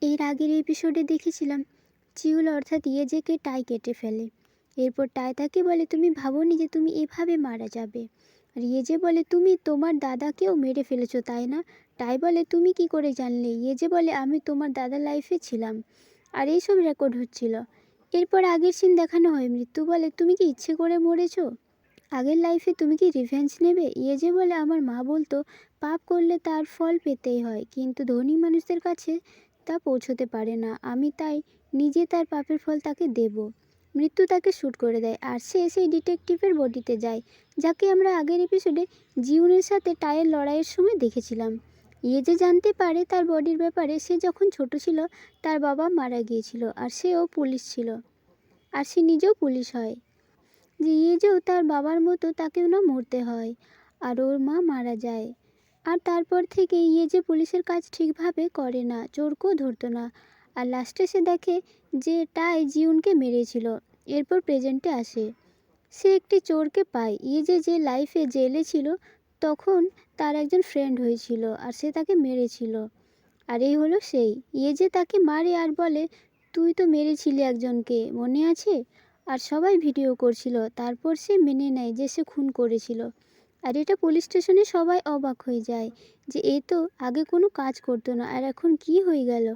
এর আগের এপিসোডে দেখেছিলাম চিউল অর্থাৎ ইয়েজেকে টাই কেটে ফেলে। এরপর টাই তাকে বলে, তুমি ভাবোনি যে তুমি এভাবে মারা যাবে। আর ইয়েজে বলে, তুমি তোমার দাদাকেও মেরে ফেলেছো তাই না? টাই বলে, তুমি কি করে জানলে? ইয়েজে বলে, আমি তোমার দাদার লাইফে ছিলাম আর এইসব রেকর্ড হচ্ছিল। এরপর আগের সিন দেখানো হয়। মৃত্যু বলে, তুমি কি ইচ্ছে করে মরেছো? আগের লাইফে তুমি কি রিভেঞ্জ নেবে? ইয়েজে বলে, আমার মা বলতো পাপ করলে তার ফল পেতেই হয়, কিন্তু ধনী মানুষদের কাছে তা পৌঁছতে পারে না। আমি তাই নিজে তার পাপের ফল তাকে দেব। মৃত্যু তাকে শ্যুট করে দেয় আর সে সেই ডিটেকটিভের বডিতে যায়, যাকে আমরা আগের এপিসোডে জিউনের সাথে টাইয়ের লড়াইয়ের সময় দেখেছিলাম। ইয়েজে জানতে পারে তার বডির ব্যাপারে। সে যখন ছোট ছিল তার বাবা মারা গিয়েছিল আর সেও পুলিশ ছিল, আর সে নিজেও পুলিশ হয়। যে ইয়েজেও তার বাবার মতো তাকেও না মরতে হয়, আর ওর মা মারা যায়। আর তারপর থেকে ইয়েজে পুলিশের কাজ ঠিকভাবে করে না, চোরকেও ধরতো না। আর লাস্টে সে দেখে যে টাই জিউনকে মেরেছিল। এরপর প্রেজেন্টে আসে, সে একটি চোরকে পায়। ইয়েজে যে লাইফে জেলে ছিল তখন তার একজন ফ্রেন্ড হয়েছিল আর সে তাকে মেরেছিল। আর এই হলো সেই। ইয়েজে তাকে মারে আর বলে, তুই তো মেরেছিলি একজনকে, মনে আছে? আর সবাই ভিডিও করছিল। তারপর সে মেনে নেয় যে সে খুন করেছিল। আর এটা পুলিশ স্টেশনে সবাই অবাক হয়ে যায় যে এ তো আগে কোনো কাজ করতো না, আর এখন কি হয়ে গেল।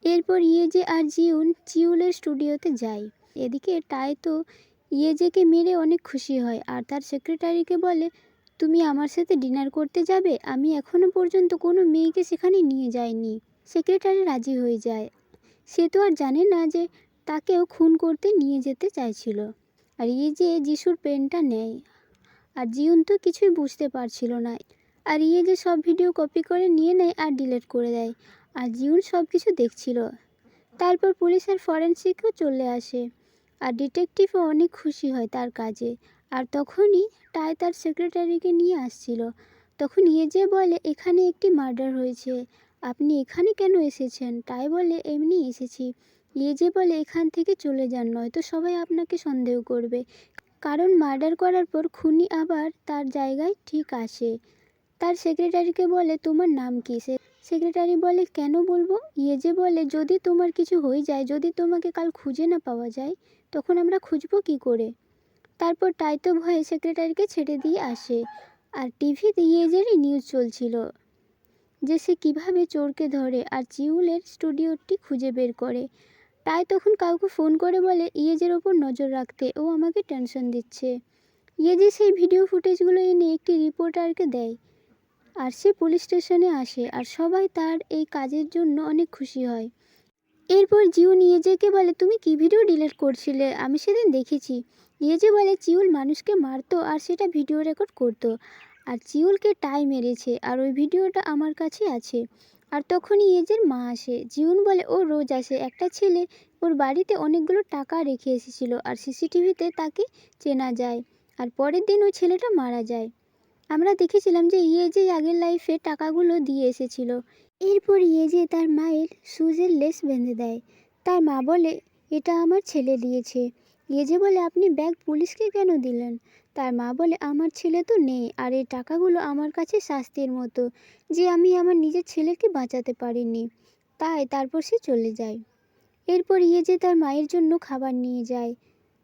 এরপর ইয়েজে আর জিউন চিউলের স্টুডিওতে যায়। এদিকে টাই তো ইয়েজেকে মেরে অনেক খুশি হয় আর তার সেক্রেটারিকে বলে, তুমি আমার সাথে ডিনার করতে যাবে? আমি এখনও পর্যন্ত কোনো মেয়েকে সেখানে নিয়ে যাইনি। সেক্রেটারি রাজি হয়ে যায়। সে তো আর জানে না যে তাকেও খুন করতে নিয়ে যেতে চাইছিল। আর ইয়েজে যিশুর পেনটা নেয় আর জিউন তো কিছুই বুঝতে পারছিল না। আর ইয়েজে সব ভিডিও কপি করে নিয়ে নেয় আর ডিলিট করে দেয়। আর জিউন সব কিছু দেখছিল। তারপর পুলিশ আর ফরেনসিকও চলে আসে আর ডিটেকটিভও অনেক খুশি হয় তার কাজে। আর তখনই টাই তার সেক্রেটারিকে নিয়ে আসছিল। তখন ইয়েজে বলে, এখানে একটি মার্ডার হয়েছে, আপনি এখানে কেন এসেছেন? টাই বলে, এমনি এসেছি। ইয়েজে বলে, এখান থেকে চলে যান, নয়তো সবাই আপনাকে সন্দেহ করবে, কারণ মার্ডার করার পর খুনি আবার তার জায়গায় ঠিক আসে। তার সেক্রেটারিকে বলে, তোমার নাম কী? সেক্রেটারি বলে, কেন বলবো? ইয়েজে বলে, যদি তোমার কিছু হয়ে যায়, যদি তোমাকে কাল খুঁজে না পাওয়া যায়, তখন আমরা খুঁজবো কী করে? তারপর টাইতো ভয়ে সেক্রেটারিকে ছেড়ে দিয়ে আসে। আর টিভিতে ইয়েজেরই নিউজ চলছিল যে সে কীভাবে চোরকে ধরে আর চিউলের স্টুডিওটি খুঁজে বের করে। টাই তখন কাউকে ফোন করে বলে ইয়েজের ওপর নজর রাখতে, ও আমাকে টেনশন দিচ্ছে। ইয়েজে সেই ভিডিও ফুটেজগুলো এনে একটি রিপোর্টারকে দেয় আর সে পুলিশ স্টেশনে আসে আর সবাই তার এই কাজের জন্য অনেক খুশি হয়। এরপর জিউন ইয়েজেকে বলে, তুমি কি ভিডিও ডিলিট করছিলে? আমি সেদিন দেখেছি। ইয়েজে বলে, চিউল মানুষকে মারতো আর সেটা ভিডিও রেকর্ড করতো, আর চিউলকে টাই মেরেছে আর ওই ভিডিওটা আমার কাছে আছে। আর তখনই ইয়েজের মা আসে। জিউন বলে, ও রোজ আসে, একটা ছেলে ওর বাড়িতে অনেকগুলো টাকা রেখে এসেছিল আর সিসিটিভিতে তাকে চেনা যায়। আর পরের দিন ওই ছেলেটা মারা যায়। আমরা দেখেছিলাম যে ইয়েজে আগের লাইফে টাকাগুলো দিয়ে এসেছিল। এরপর ইয়েজে তার মায়ের সুজের লেস বেঁধে দেয়। তার মা বলে, এটা আমার ছেলে দিয়েছে। ইয়েজে বলে, আপনি ব্যাগ পুলিশকে কেন দিলেন? তার মা বলে, আমার ছেলে তো নেই আর এই টাকাগুলো আমার কাছে শাস্তির মতো যে আমি আমার নিজের ছেলেকে বাঁচাতে পারিনি। তারপর সে চলে যায়। এরপর ইয়েজে তার মায়ের জন্য খাবার নিয়ে যায়।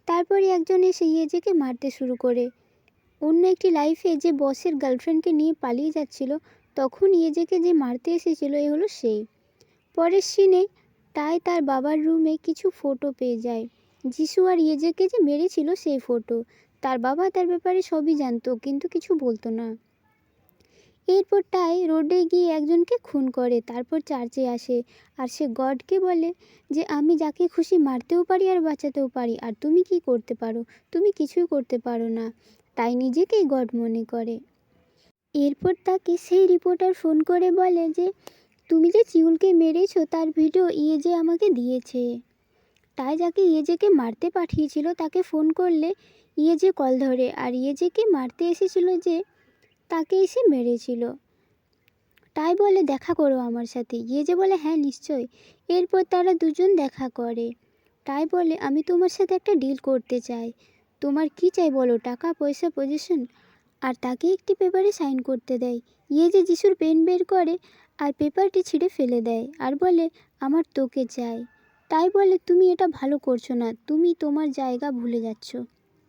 তারপরে একজন এসে ইয়েজেকে মারতে শুরু করে। অন্য একটি লাইফে যে বসের গার্লফ্রেন্ডকে নিয়ে পালিয়ে যাচ্ছিল, তখন ইয়েজেকে যে মারতে এসেছিল এ হলো সেই। পরের সিনে টাই তার বাবার রুমে কিছু ফটো পেয়ে যায়। যিশু আর ইয়েজেকে যে মেরেছিল সেই ফটো। তার বাবা তার ব্যাপারে সবই জানতো কিন্তু কিছু বলতো না। এরপর টাই রোডে গিয়ে একজনকে খুন করে, তারপর চার্চে আসে আর সে গডকে বলে যে আমি যাকে খুশি মারতেও পারি আর বাঁচাতেও পারি, আর তুমি কি করতে পারো? তুমি কিছুই করতে পারো না। তাই নিজেকেই গড মনে করে। এরপর তাকে সেই রিপোর্টার ফোন করে বলে যে তুমি যে চিউলকে মেরেছো তার ভিডিও ইয়েজে আমাকে দিয়েছে। তাই যাকে ইয়েজেকে মারতে পাঠিয়েছিল তাকে ফোন করলে ইয়েজে কল ধরে, আর ইয়েজেকে মারতে এসেছিল যে তাকে এসে মেরেছিল। তাই বলে, দেখা করো আমার সাথে। ইয়েজে বলে, হ্যাঁ নিশ্চয়। এরপর তারা দুজন দেখা করে। তাই বলে, আমি তোমার সাথে একটা ডিল করতে চাই। তোমার কি চাই বলো? টাকা, পয়সা, পজিশন? আর তাকে একটি পেপারে সাইন করতে দেয়। ইয়েজে যিশুর পেন বের করে আর পেপারটি ছিঁড়ে ফেলে দেয় আর বলে আমার তোকে চাই। তাই বলে তুমি এটা ভালো করছো না, তুমি তোমার জায়গা ভুলে যাচ্ছ।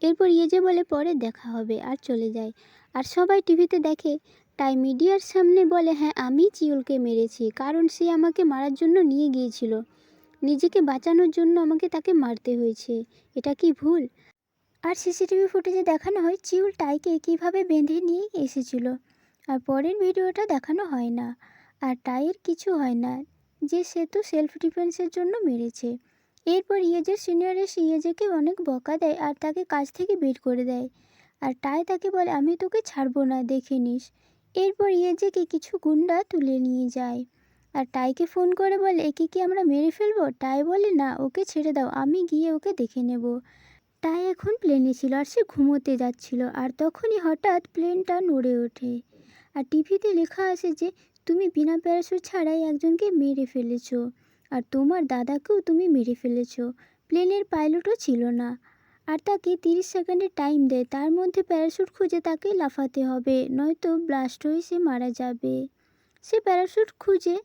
এরপর ইয়েজে বলে পরে দেখা হবে আর চলে যায়। আর সবাই টিভিতে দেখে তাই মিডিয়ার সামনে বলে হ্যাঁ আমি চিউলকে মেরেছি, কারণ সে আমাকে মারার জন্য নিয়ে গিয়েছিল, নিজেকে বাঁচানোর জন্য আমাকে তাকে মারতে হয়েছে, এটা কি ভুল? আর সিসিটিভি ফুটেজে দেখানো হয় চিউল টাইকে কীভাবে বেঁধে নিয়ে এসেছিল। আর পরের ভিডিওটা দেখানো হয় না। আর টাইয়ের কিছু হয় না, যে সে তো সেলফ ডিফেন্সের জন্য মেরেছে। এরপর ইয়েজের সিনিয়র এসে ইয়েজেকে অনেক বকা দেয় আর তাকে কাজ থেকে বের করে দেয়। আর টাই তাকে বলে আমি তোকে ছাড়বো না, দেখে নিস। এরপর ইয়েজেকে কিছু গুন্ডা তুলে নিয়ে যায়। আর টাইকে ফোন করে বলে একে কি আমরা মেরে ফেলবো? টাই বলে না, ওকে ছেড়ে দাও, আমি গিয়ে ওকে দেখে নেব। টাই এখন প্লেনে ছিল আর সে ঘুমোতে যাচ্ছিল। আর তখনই হঠাৎ প্লেনটা নড়ে ওঠে। আর টিভিতে লেখা আছে যে তুমি বিনা প্যারাশুট ছাড়াই একজনকে মেরে ফেলেছো, আর তোমার দাদাকেও তুমি মেরে ফেলেছো। প্লেনের পাইলটও ছিল না। আর তাকে 30 সেকেন্ডের টাইম দেয়, তার মধ্যে প্যারাশুট খুঁজে তাকে লাফাতে হবে, নয়তো ব্লাস্ট হয়ে সে মারা যাবে। সে প্যারাশুট খুঁজে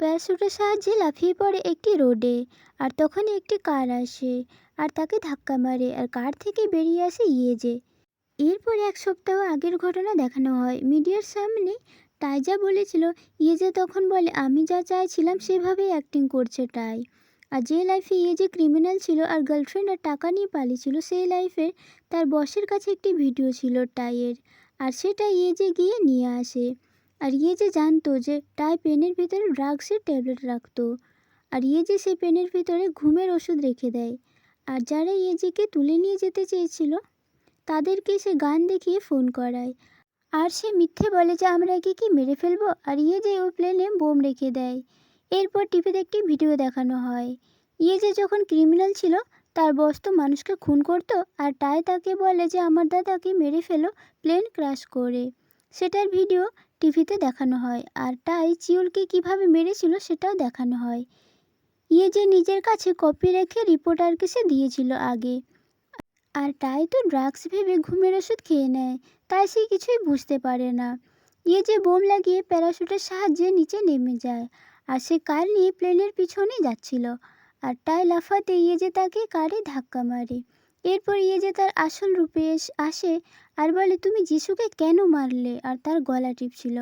প্যারাশুটের সাহায্যে লাফিয়ে পড়ে একটি রোডে। আর তখনই একটি কার আসে আর তাকে ধাক্কা মারে, আর কার থেকে বেরিয়ে আসে ইয়েজে। এরপর 1 সপ্তাহ আগের ঘটনা দেখানো হয় মিডিয়ার সামনে। টাই যা বলেছিল ইয়েজে তখন বলে আমি যা চাইছিলাম সেভাবেই অ্যাক্টিং করছে টাই। আর যে লাইফে ইয়েজে ক্রিমিনাল ছিল আর গার্লফ্রেন্ড আর টাকা নিয়ে পালিয়েছিল, সেই লাইফের তার বসের কাছে একটি ভিডিও ছিল টাইয়ের, আর সেটা ইয়েজে গিয়ে নিয়ে আসে। আর ইয়েজে জানতো যে টাই পেনের ভিতরে ড্রাগসের ট্যাবলেট রাখতো, আর ইয়েজে সেই পেনের ভিতরে ঘুমের ওষুধ রেখে দেয়। আর যারা ইয়েজেকে তুলে নিয়ে যেতে চেয়েছিল তাদেরকে সে গান দেখিয়ে ফোন করায়। আর সে মিথ্যে বলে যে আমরা একে কি মেরে ফেলবো, আর ইয়েজে ওই প্লেনে বোম রেখে দেয়। এরপর টিভিতে একটি ভিডিও দেখানো হয় ইয়েজে যখন ক্রিমিনাল ছিল, তার বস তো মানুষকে খুন করতো, আর টাই তাকে বলে যে আমার দাদাকে মেরে ফেলো প্লেন ক্র্যাশ করে। সেটার ভিডিও টিভিতে দেখানো হয়। আর টাই চিউলকে কিভাবে মেরেছিল সেটাও দেখানো হয়। ইয়েজে নিজের কাছে কপি রেখে রিপোর্টারকে সে দিয়েছিল আগে। আর টাই তো ড্রাগস ভেবে ঘুমের ওষুধ খেয়ে নেয়, তাই সে কিছুই বুঝতে পারে না। ইয়েজে বোম লাগিয়ে প্যারাশুটের সাহায্যে নিচে নেমে যায়। আর সে কার নিয়ে প্লেনের পিছনে যাচ্ছিল। আর টাই লাফাতে ইয়েজে তাকে কারে ধাক্কা মারে। এরপর ইয়েজে তার আসল রূপে আসে আর বলে তুমি যিশুকে কেন মারলে, আর তার গলা টিপছিল।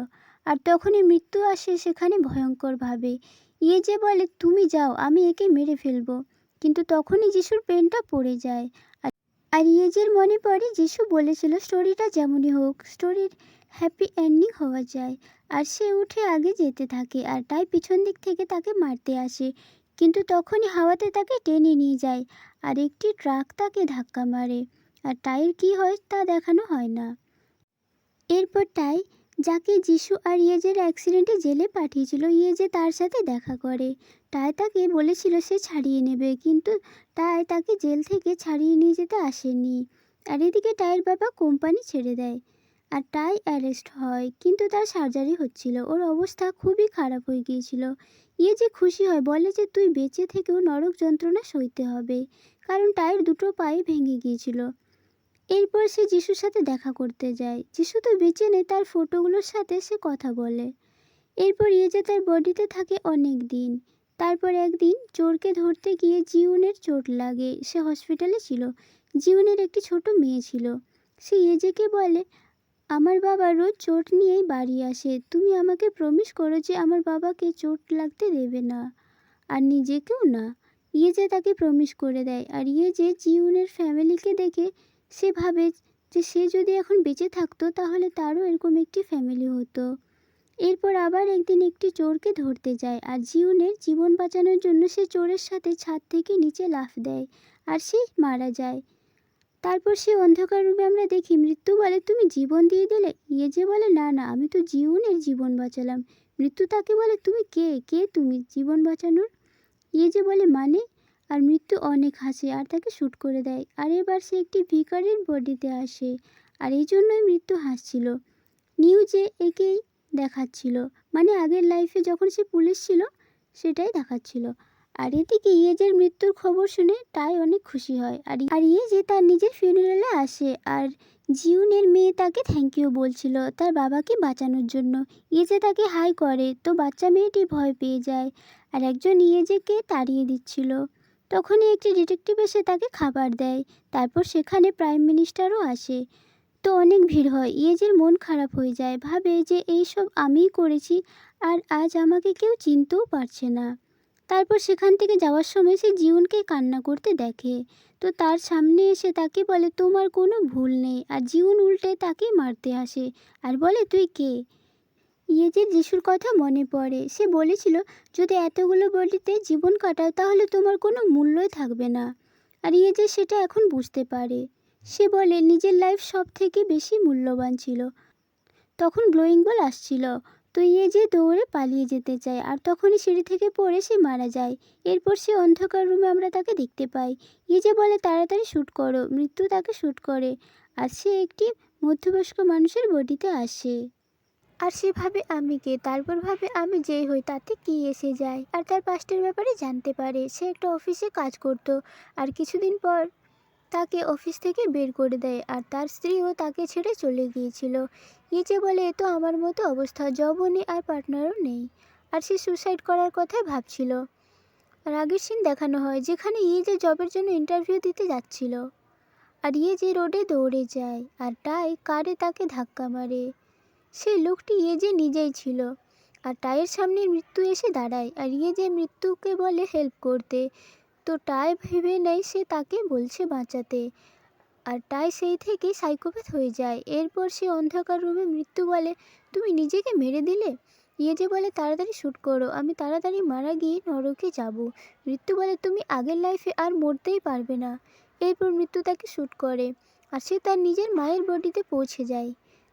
আর তখনই মৃত্যু আসে সেখানে ভয়ঙ্করভাবে। ইয়েজে বলে তুমি যাও, আমি একে মেরে ফেলবো। কিন্তু তখনই যিশুর পেনটা পড়ে যায়। আর ইয়েজের মনে পড়ে যিশু বলেছিল স্টোরিটা যেমনই হোক, স্টোরির হ্যাপি এন্ডিং হওয়া যায়। আর সে উঠে আগে যেতে থাকে আর টাই পিছন দিক থেকে তাকে মারতে আসে, কিন্তু তখনই হাওয়াতে তাকে টেনে নিয়ে যায় আর একটি ট্রাক তাকে ধাক্কা মারে। আর টাইয়ের কী হয় তা দেখানো হয় না। এরপর টাই যাকে যিশু আর ইয়েজের অ্যাক্সিডেন্টে জেলে পাঠিয়েছিল, ইয়েজে তার সাথে দেখা করে। টাই তাকে বলেছিল সে ছাড়িয়ে নেবে, কিন্তু টাই তাকে জেল থেকে ছাড়িয়ে নিয়ে যেতে আসেনি। আর এদিকে টাইয়ের বাবা কোম্পানি ছেড়ে দেয় আর টাই অ্যারেস্ট হয়, কিন্তু তার সার্জারি হচ্ছিল, ওর অবস্থা খুবই খারাপ হয়ে গিয়েছিল। ইয়েজে খুশি হয়, বলে যে তুই বেঁচে থেকেও নরক যন্ত্রণা সইতে হবে, কারণ টাইয়ের দুটো পায়ে ভেঙে গিয়েছিল। এরপর সে যিশুর সাথে দেখা করতে যায়। যিশু তো বেঁচে নেই, তার ফটোগুলোর সাথে সে কথা বলে। এরপর ইয়েজে তার বডিতে থাকে অনেক দিন। তারপর একদিন চোরকে ধরতে গিয়ে জিউনের চোট লাগে, সে হসপিটালে ছিল। জিউনের একটি ছোট মেয়ে ছিল। সে ইয়েজেকে বলে আমার বাবা রোজ চোট নিয়েই বাড়ি আসে, তুমি আমাকে প্রমিস করো যে আমার বাবাকে চোট লাগতে দেবে না, আর নিজেকেও না। ইয়েজে তাকে প্রমিস করে দেয়। আর ইয়েজে জিউনের ফ্যামিলিকে দেখে সে ভাবে যে সে যদি এখন বেঁচে থাকতো তাহলে তারও এরকম একটি ফ্যামিলি হতো। এরপর আবার একদিন একটি চোরকে ধরতে যায়, আর জিউনের জীবন বাঁচানোর জন্য সে চোরের সাথে ছাদ থেকে নিচে লাফ দেয় আর সে মারা যায়। তারপর সে অন্ধকার রূপে আমরা দেখি মৃত্যু বলে তুমি জীবন দিয়ে দিলে। ইয়েজে বলে না না, আমি তো জিউনের জীবন বাঁচালাম। মৃত্যু তাকে বলে তুমি কে, কে তুমি জীবন বাঁচানোর? ইয়েজে বলে মানে। আর মৃত্যু অনেক হাসে আর তাকে শ্যুট করে দেয়। আর এবার সে একটি ভিখারির বডিতে আসে, আর এই জন্যই মৃত্যু হাসছিল। নিউজে একেই দেখাচ্ছিল, মানে আগের লাইফে যখন সে পুলিশ ছিল সেটাই দেখাচ্ছিল। আর এদিকে ইয়েজের মৃত্যুর খবর শুনে টাই অনেক খুশি হয়। আর ইয়েজে তার নিজের ফিউনারালে আসে, আর জিউনের মেয়ে তাকে থ্যাংক ইউ বলছিল তার বাবাকে বাঁচানোর জন্য। ইয়েজে তাকে হাই করে, তো বাচ্চা মেয়েটি ভয় পেয়ে যায় আর একজন ইয়েজেকে তাড়িয়ে দিচ্ছিল। তখনই একটি ডিটেকটিভ এসে তাকে খাবার দেয়। তারপর সেখানে প্রাইম মিনিস্টারও আসে। তো অনেক ভিড় হয়। ইয়েজের মন খারাপ হয়ে যায়, ভাবে যে এইসব আমিই করেছি আর আজ আমাকে কেউ চিনতেও পারছে না। তারপর সেখান থেকে যাওয়ার সময় সে জিউনকে কান্না করতে দেখে। তো তার সামনে এসে তাকে বলে তোমার কোনো ভুল নেই, আর জিউন উল্টে তাকে মারতে আসে আর বলে তুই কে। ইয়েজের যিশুর কথা মনে পড়ে, সে বলেছিল যদি এতগুলো বডিতে জীবন কাটাও তাহলে তোমার কোনো মূল্যই থাকবে না। আর ইয়েজে সেটা এখন বুঝতে পারে। সে বলে নিজের লাইফ সব থেকে বেশি মূল্যবান ছিল। তখন গ্লোয়িং বল আসছিল, তো ইয়েজে দৌড়ে পালিয়ে যেতে চায় আর তখনই সিঁড়ি থেকে পড়ে সে মারা যায়। এরপর সে অন্ধকার রুমে আমরা তাকে দেখতে পাই। ইয়েজে বলে তাড়াতাড়ি শ্যুট করো। মৃত্যু তাকে শ্যুট করে আর সে একটি মধ্যবয়স্ক মানুষের বডিতে আসে। আর সে ভাবে আমি কে, তারপর ভাবে আমি যেই হই তাতে কি এসে যায়। আর তার পাস্টের ব্যাপারে জানতে পারে। সে একটা অফিসে কাজ করত আর কিছুদিন পর তাকে অফিস থেকে বের করে দেয় আর তার স্ত্রীও তাকে ছেড়ে চলে গিয়েছিল। ইয়েজে বলে এ তো আমার মতো অবস্থা, জবও নেই আর পার্টনারও নেই। আর সে সুসাইড করার কথাই ভাবছিল। আর আগের সিন দেখানো হয় যেখানে ইয়েজে জবের জন্য ইন্টারভিউ দিতে যাচ্ছিল আর ইয়েজে রোডে দৌড়ে যায় আর টাই কারে তাকে ধাক্কা মারে। সেই লোকটি ইয়েজে নিজেই ছিল। আর টাইয়ের সামনে মৃত্যু এসে দাঁড়ায় আর ইয়েজে মৃত্যুকে বলে হেল্প করতে। তো টাই ভেবে নেয় সে তাকে বলছে বাঁচাতে। আর টাই সেই থেকে সাইকোপ্যাথ হয়ে যায়। এরপর সে অন্ধকার রুমে মৃত্যু বলে তুমি নিজেকে মেরে দিলে। ইয়েজে বলে তাড়াতাড়ি শ্যুট করো, আমি তাড়াতাড়ি মারা গিয়ে নরকে যাব। মৃত্যু বলে তুমি আগের লাইফে আর মরতেই পারবে না। এরপর মৃত্যু তাকে শ্যুট করে আর সে তার নিজের মায়ের বডিতে পৌঁছে যায়।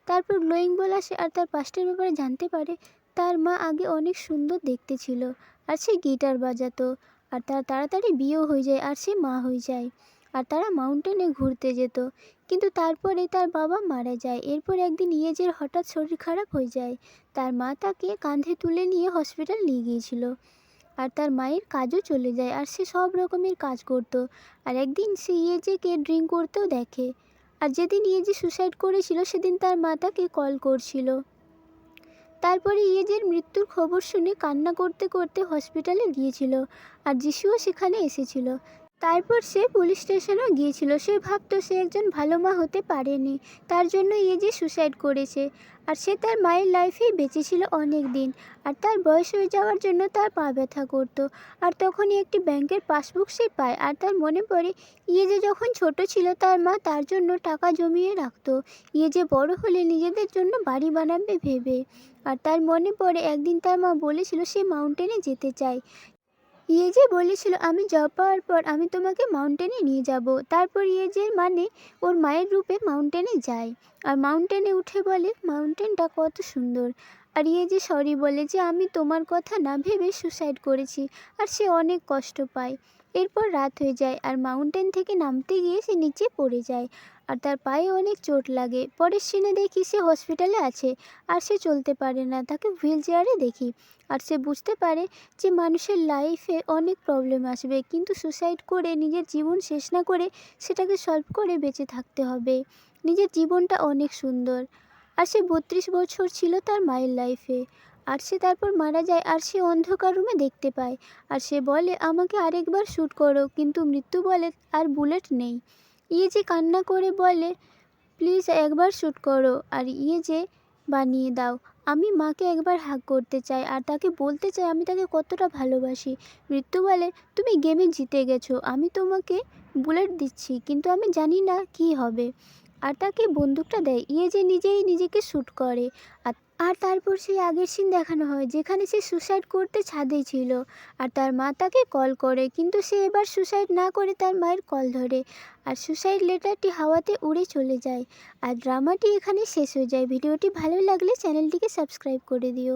তারপর গ্লোয়িং বল আসে আর তার পাস্টের ব্যাপারে জানতে পারে। তার মা আগে অনেক সুন্দর দেখতে ছিল আর সে গিটার বাজাতো। আর তার তাড়াতাড়ি বিয়েও হয়ে যায় আর সে মা হয়ে যায়। আর তারা মাউন্টেনে ঘুরতে যেত, কিন্তু তারপরে তার বাবা মারা যায়। এরপর একদিন ইয়েজের হঠাৎ শরীর খারাপ হয়ে যায়। তার মা তাকে কাঁধে তুলে নিয়ে হসপিটাল নিয়ে গিয়েছিল। আর তার মায়ের কাজও চলে যায় আর সে সব রকমের কাজ করতো। আর একদিন সে ইয়েজেকে ড্রিঙ্ক করতেও দেখে। আর যেদিন ইয়েজে সুসাইড করেছিল সেদিন তার মা তাকে কল করছিল। তারপরে ইয়েজের মৃত্যুর খবর শুনে কান্না করতে করতে হসপিটালে গিয়েছিল আর যিশুও সেখানে এসেছিল। তারপর সে পুলিশ স্টেশনেও গিয়েছিল। সে ভাবতো সে একজন ভালো মা হতে পারেনি, তার জন্য ইয়েজে সুসাইড করেছে। আর সে তার মায়ের লাইফেই বেঁচেছিল অনেক দিন। আর তার বয়স হয়ে যাওয়ার জন্য তার পা ব্যথা করতো। আর তখনই একটি ব্যাংকের পাসবুক সে পায় আর তার মনে পড়ে ইয়েজে যখন ছোট ছিল তার মা তার জন্য টাকা জমিয়ে রাখতো, ইয়েজে বড় হলে নিজেদের জন্য বাড়ি বানাবে ভেবে। আর তার মনে পড়ে একদিন তার মা বলেছিল সে মাউন্টেনে যেতে চায়। ইয়েজে বলেছিল আমি জব পাওয়ার পর আমি তোমাকে মাউন্টেনে নিয়ে যাব। তারপর ইয়েজের মানে ওর মায়ের রূপে মাউন্টেনে যায় আর মাউন্টেনে উঠে বলে মাউন্টেনটা কত সুন্দর। আর ইয়েজে সরি বলে যে আমি তোমার কথা না ভেবে সুসাইড করেছি। আর সে অনেক কষ্ট পায়। এরপর রাত হয়ে যায় আর মাউন্টেন থেকে নামতে গিয়ে সে নিচে পড়ে যায় আর তার পায়ে অনেক চোট লাগে। পরের সিনে দেখি সে হসপিটালে আছে আর সে চলতে পারে না, তাকে হুইল চেয়ারে দেখি। আর সে বুঝতে পারে যে মানুষের লাইফে অনেক প্রবলেম আসবে, কিন্তু সুসাইড করে নিজের জীবন শেষ না করে সেটাকে সলভ করে বেঁচে থাকতে হবে। নিজের জীবনটা অনেক সুন্দর। আর সে 32 বছর ছিল তার মায়ের লাইফে। আর সে তারপর মারা যায় আর সে অন্ধকার রুমে দেখতে পায়। আর সে বলে আমাকে আরেকবার শ্যুট করো, কিন্তু মৃত্যু বলে আর বুলেট নেই। ইয়েজে কান্না করে বলে প্লিজ একবার শ্যুট করো। আর ইয়েজে বানিয়ে দাও, আমি মাকে একবার হাগ করতে চাই আর তাকে বলতে চাই আমি তাকে কতটা ভালোবাসি। মৃত্যু বলে তুমি গেমে জিতে গেছো, আমি তোমাকে বুলেট দিচ্ছি, কিন্তু আমি জানি না কি হবে। আর তাকে বন্দুকটা দেয়। ইয়েজে নিজেই নিজেকে শ্যুট করে। আর আর তারপর সেই আগের সিন দেখানো হয় যেখানে সে সুসাইড করতে ছাদেই ছিল আর তার মা তাকে কল করে, কিন্তু সে এবার সুসাইড না করে তার মায়ের কল ধরে আর সুসাইড লেটারটি হাওয়াতে উড়ে চলে যায়। আর ড্রামাটি এখানে শেষ হয়ে যায়। ভিডিওটি ভালো লাগলে চ্যানেলটিকে সাবস্ক্রাইব করে দিও।